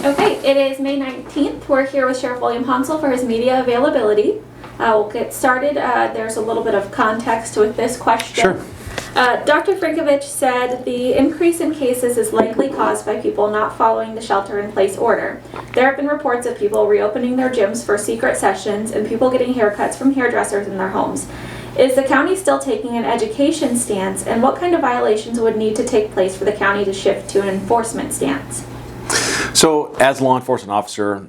Okay, it is May 19th. We're here with Sheriff William Honsal for his media availability. We'll get started. There's a little bit of context with this question. Sure. Dr. Frankovich said the increase in cases is likely caused by people not following the shelter-in-place order. There have been reports of people reopening their gyms for secret sessions and people getting haircuts from hairdressers in their homes. Is the county still taking an education stance, and what kind of violations would need to take place for the county to shift to an enforcement stance? So, as a law enforcement officer,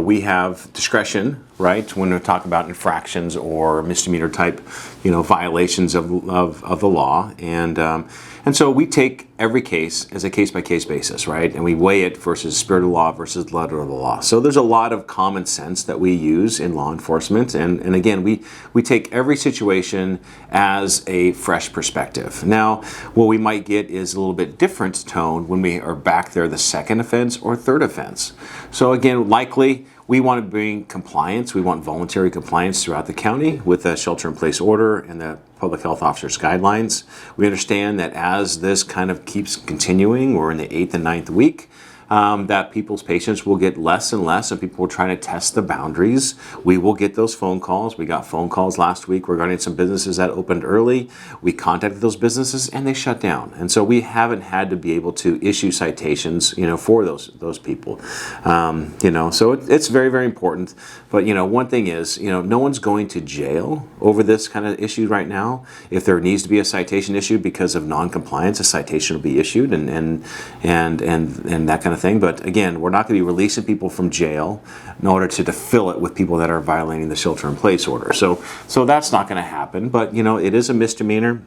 we have discretion, right, when we talk about infractions or misdemeanor type, violations of the law, and so we take every case as a case-by-case basis, right, and we weigh it versus spirit of the law versus letter of the law. So there's a lot of common sense that we use in law enforcement, and again, we take every situation as a fresh perspective. Now, what we might get is a little bit different tone when we are back there the second offense or third offense. So again, likely we want to bring compliance. We want voluntary compliance throughout the county with the shelter-in-place order and the public health officer's guidelines. We understand that as this kind of keeps continuing, we're in the 8th and 9th week, that people's patience will get less and less, and people will try to test the boundaries. We will get those phone calls. We got phone calls last week regarding some businesses that opened early. We contacted those businesses and they shut down. And so we haven't had to be able to issue citations, for those people. So it's very, very important. But, one thing is, no one's going to jail over this kind of issue right now. If there needs to be a citation issued because of non-compliance, a citation will be issued and that kind of thing. But again, we're not going to be releasing people from jail in order to fill it with people that are violating the shelter-in-place order. So that's not going to happen. But it is a misdemeanor.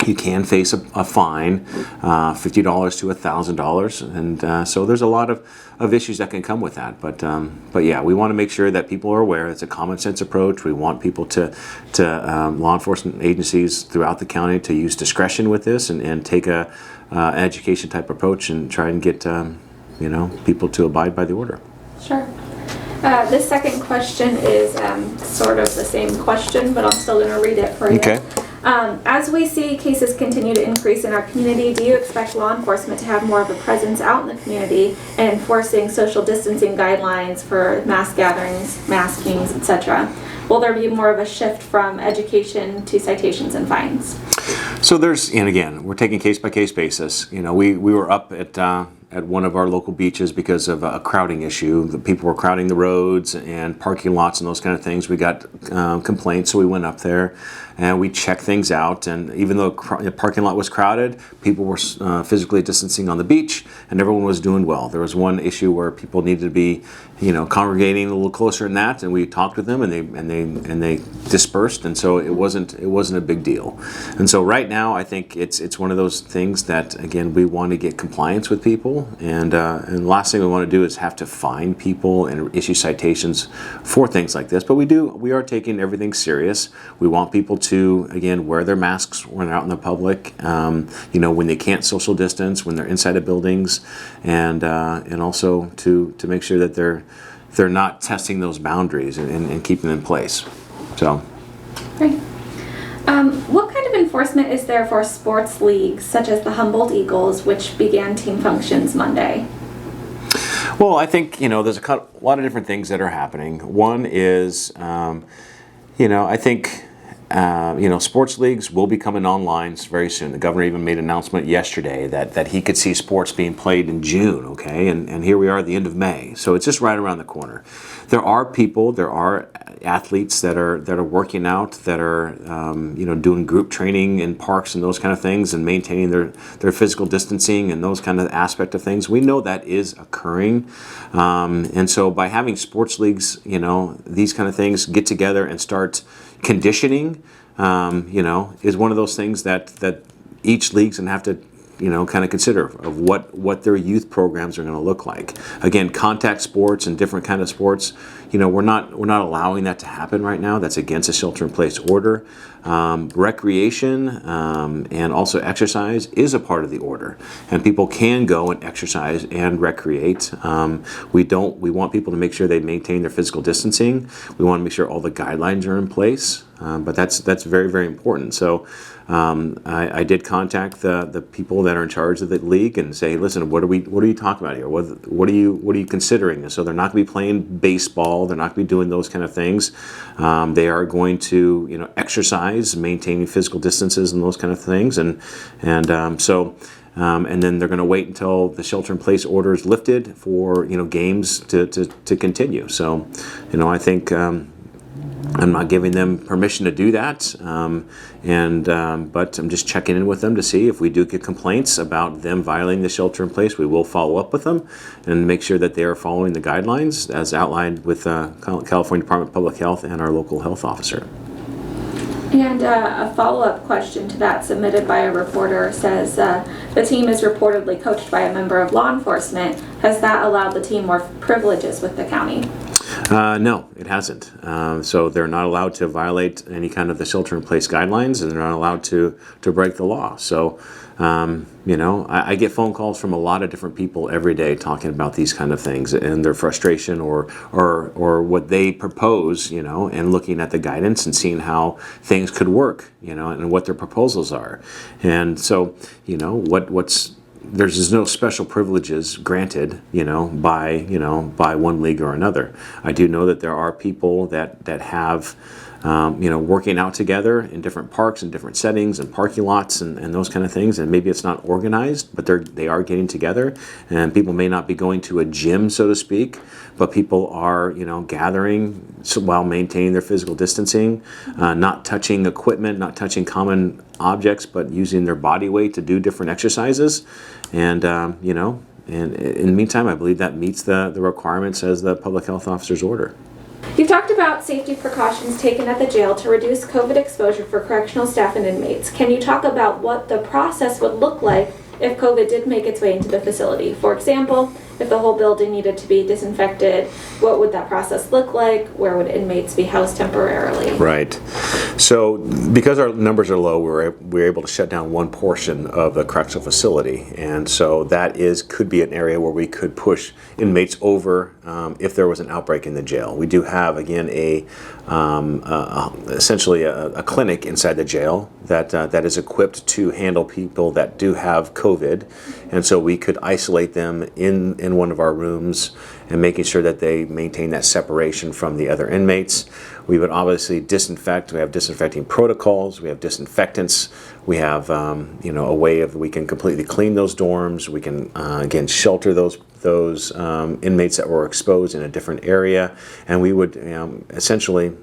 You can face a fine, $50 to $1,000, and so there's a lot of issues that can come with that. But yeah, we want to make sure that people are aware. It's a common sense approach. We want people to law enforcement agencies throughout the county to use discretion with this and take an education type approach and try and get people to abide by the order. Sure. This second question is sort of the same question, but I'm still going to read it for you. Okay. As we see cases continue to increase in our community, do you expect law enforcement to have more of a presence out in the community and enforcing social distancing guidelines for mass gatherings, maskings, etc.? Will there be more of a shift from education to citations and fines? So and again, we're taking case-by-case basis. We were up at one of our local beaches because of a crowding issue. The people were crowding the roads and parking lots and those kind of things. We got complaints, so we went up there and we checked things out. And even though the parking lot was crowded, people were physically distancing on the beach, and everyone was doing well. There was one issue where people needed to be, congregating a little closer than that, and we talked with them, and they dispersed, and so it wasn't a big deal. And so right now, I think it's one of those things that, again, we want to get compliance with people, and the last thing we want to do is have to fine people and issue citations for things like this. But we are taking everything serious. We want people to, again, wear their masks when they're out in the public, when they can't social distance, when they're inside of buildings, and also to make sure that they're not testing those boundaries and keeping them in place. So. Great. What kind of enforcement is there for sports leagues such as the Humboldt Eagles, which began team functions Monday? Well, I think, there's a lot of different things that are happening. One is, I think, sports leagues will be coming online very soon. The governor even made an announcement yesterday that he could see sports being played in June, okay? And here we are at the end of May. So it's just right around the corner. There are athletes that are working out, that are, doing group training in parks and those kind of things and maintaining their physical distancing and those kind of aspect of things. We know that is occurring. And so by having sports leagues, these kind of things get together and start conditioning, is one of those things that each league's gonna have to, kind of consider of what their youth programs are going to look like. Again, contact sports and different kind of sports, we're not allowing that to happen right now. That's against the shelter-in-place order. Recreation and also exercise is a part of the order, and people can go and exercise and recreate. We want people to make sure they maintain their physical distancing. We want to make sure all the guidelines are in place. but that's very, very important. So I did contact the people that are in charge of the league and say, listen, what are you talking about here? What are you considering? And so they're not going to be playing baseball. They're not going to be doing those kind of things. They are going to exercise, maintaining physical distances and those kind of things. And then they're going to wait until the shelter-in-place order is lifted for games to continue. So I think. I'm not giving them permission to do that, but I'm just checking in with them to see if we do get complaints about them violating the shelter-in-place. We will follow up with them and make sure that they are following the guidelines as outlined with California Department of Public Health and our local health officer. And a follow-up question to that submitted by a reporter says the team is reportedly coached by a member of law enforcement. Has that allowed the team more privileges with the county? No, it hasn't. So they're not allowed to violate any kind of the shelter-in-place guidelines, and they're not allowed to break the law. So, I get phone calls from a lot of different people every day talking about these kind of things and their frustration or what they propose, and looking at the guidance and seeing how things could work, and what their proposals are. And so, there's no special privileges granted, by one league or another. I do know that there are people that have, working out together in different parks and different settings and parking lots and those kind of things. And maybe it's not organized, but they are getting together. And people may not be going to a gym, so to speak, but people are, gathering while maintaining their physical distancing, not touching equipment, not touching common objects, but using their body weight to do different exercises. And, and in the meantime, I believe that meets the requirements as the public health officer's order. You've talked about safety precautions taken at the jail to reduce COVID exposure for correctional staff and inmates. Can you talk about what the process would look like if COVID did make its way into the facility? For example, if the whole building needed to be disinfected, what would that process look like? Where would inmates be housed temporarily? Right. So because our numbers are low, we're able to shut down one portion of the correctional facility. And so that could be an area where we could push inmates over if there was an outbreak in the jail. We do have, again, essentially a clinic inside the jail that is equipped to handle people that do have COVID. And so we could isolate them in one of our rooms and making sure that they maintain that separation from the other inmates. We would obviously disinfect. We have disinfecting protocols. We have disinfectants. We have a way of we can completely clean those dorms. We can again shelter those inmates that were exposed in a different area, and we would essentially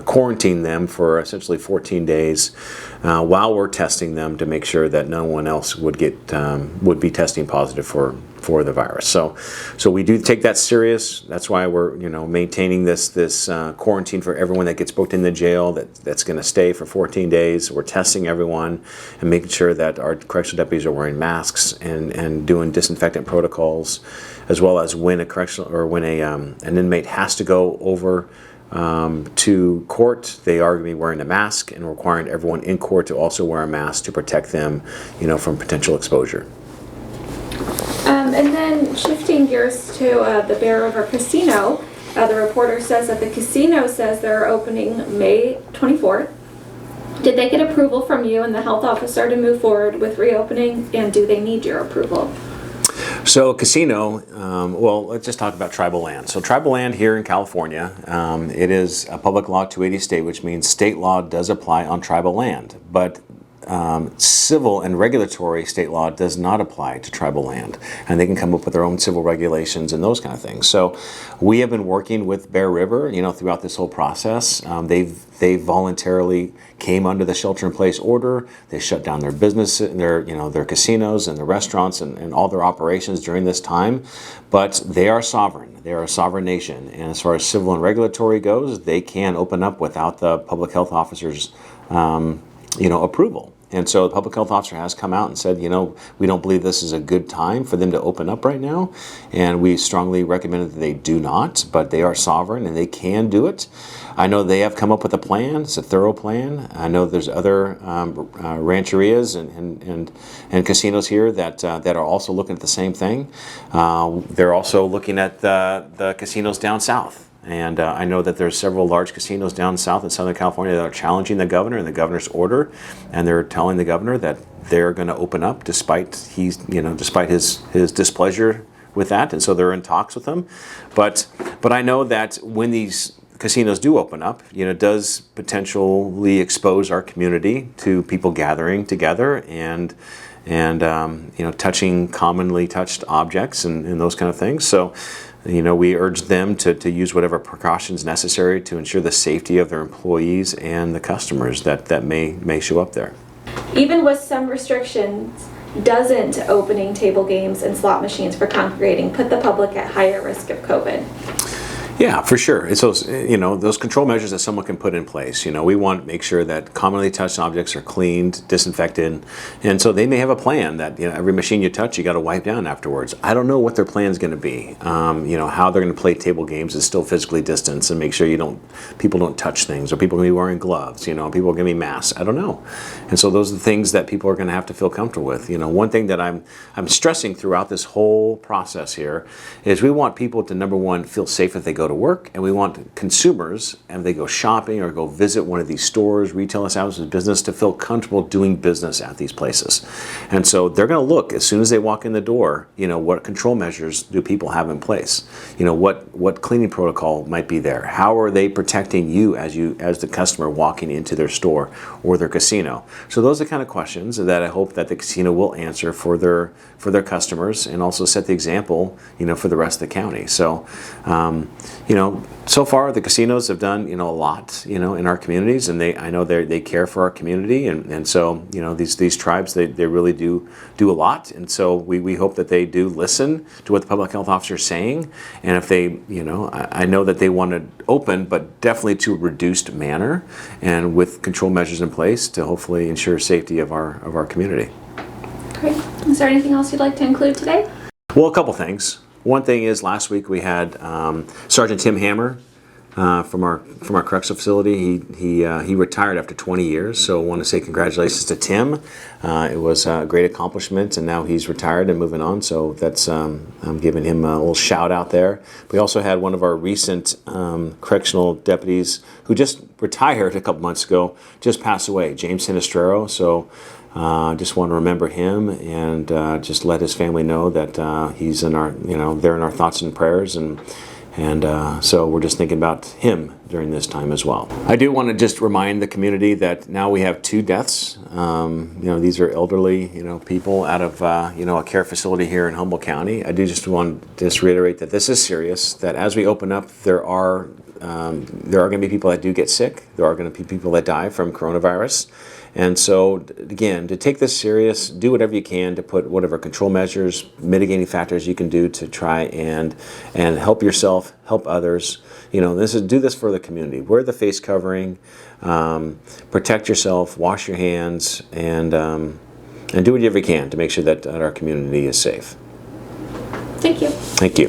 quarantine them for essentially 14 days while we're testing them to make sure that no one else would be testing positive for the virus. So we do take that serious. That's why we're maintaining this quarantine for everyone that gets booked in the jail that's going to stay for 14 days. We're testing everyone and making sure that our correctional deputies are wearing masks and doing disinfectant protocols, as well as when an inmate has to go over to court, they are going to be wearing a mask and requiring everyone in court to also wear a mask to protect them, from potential exposure. And then shifting gears to the Bear River Casino, the reporter says that the casino says they're opening May 24th. Did they get approval from you and the health officer to move forward with reopening, and do they need your approval? So casino, let's just talk about tribal land. So tribal land here in California, it is a public law 280 state, which means state law does apply on tribal land. But civil and regulatory state law does not apply to tribal land, and they can come up with their own civil regulations and those kind of things. So we have been working with Bear River, throughout this whole process. They voluntarily came under the shelter-in-place order. They shut down their business, their casinos and their restaurants and all their operations during this time. But they are sovereign. They are a sovereign nation, and as far as civil and regulatory goes, they can open up without the public health officer's approval. And so the public health officer has come out and said, we don't believe this is a good time for them to open up right now. And we strongly recommend that they do not, but they are sovereign and they can do it. I know they have come up with a plan. It's a thorough plan. I know there's other rancherias and casinos here that are also looking at the same thing. They're also looking at the casinos down south. And I know that there's several large casinos down south in Southern California that are challenging the governor and the governor's order, and they're telling the governor that they're going to open up despite his displeasure with that, and so they're in talks with them. But I know that when these casinos do open up, it does potentially expose our community to people gathering together and touching commonly touched objects and those kind of things. So, we urge them to use whatever precautions necessary to ensure the safety of their employees and the customers that may show up there. Even with some restrictions, doesn't opening table games and slot machines for congregating put the public at higher risk of COVID? Yeah, for sure. It's those, those control measures that someone can put in place. We want to make sure that commonly touched objects are cleaned, disinfected, and so they may have a plan that every machine you touch, you got to wipe down afterwards. I don't know what their plan is going to be. How they're going to play table games is still physically distanced and make sure people don't touch things, or people are going to be wearing gloves. People are going to be masked. I don't know, and so those are the things that people are going to have to feel comfortable with. One thing that I'm stressing throughout this whole process here is we want people to, number one, feel safe if they go to work, and we want consumers, and they go shopping or go visit one of these stores, retail establishments, business, to feel comfortable doing business at these places. And so they're going to look as soon as they walk in the door, what control measures do people have in place? What cleaning protocol might be there? How are they protecting you as the customer walking into their store or their casino? So those are the kind of questions that I hope that the casino will answer for their customers, and also set the example, for the rest of the county. So, so far the casinos have done, a lot, in our communities, and I know they care for our community, and so, these tribes, they really do a lot, and so we hope that they do listen to what the public health officer is saying, and if they, I know that they want to open, but definitely to a reduced manner, and with control measures in place to hopefully ensure safety of our community. Great. Is there anything else you'd like to include today? Well, a couple things. One thing is, last week we had Sergeant Tim Hammer from our correctional facility. He retired after 20 years, so I want to say congratulations to Tim. It was a great accomplishment, and now he's retired and moving on. So that's I'm giving him a little shout out there. We also had one of our recent correctional deputies who just retired a couple months ago, just passed away, James Sinistrero. So. Just want to remember him, and just let his family know that he's in our, they're in our thoughts and prayers, and so we're just thinking about him during this time as well. I do want to just remind the community that now we have 2 deaths. These are elderly, people out of a care facility here in Humboldt County. I do just want to reiterate that this is serious. That as we open up, there are going to be people that do get sick. There are going to be people that die from coronavirus. And so, again, to take this serious, do whatever you can to put whatever control measures, mitigating factors you can do to try and help yourself, help others. Do this for the community. Wear the face covering, protect yourself, wash your hands, and do whatever you can to make sure that our community is safe. Thank you. Thank you.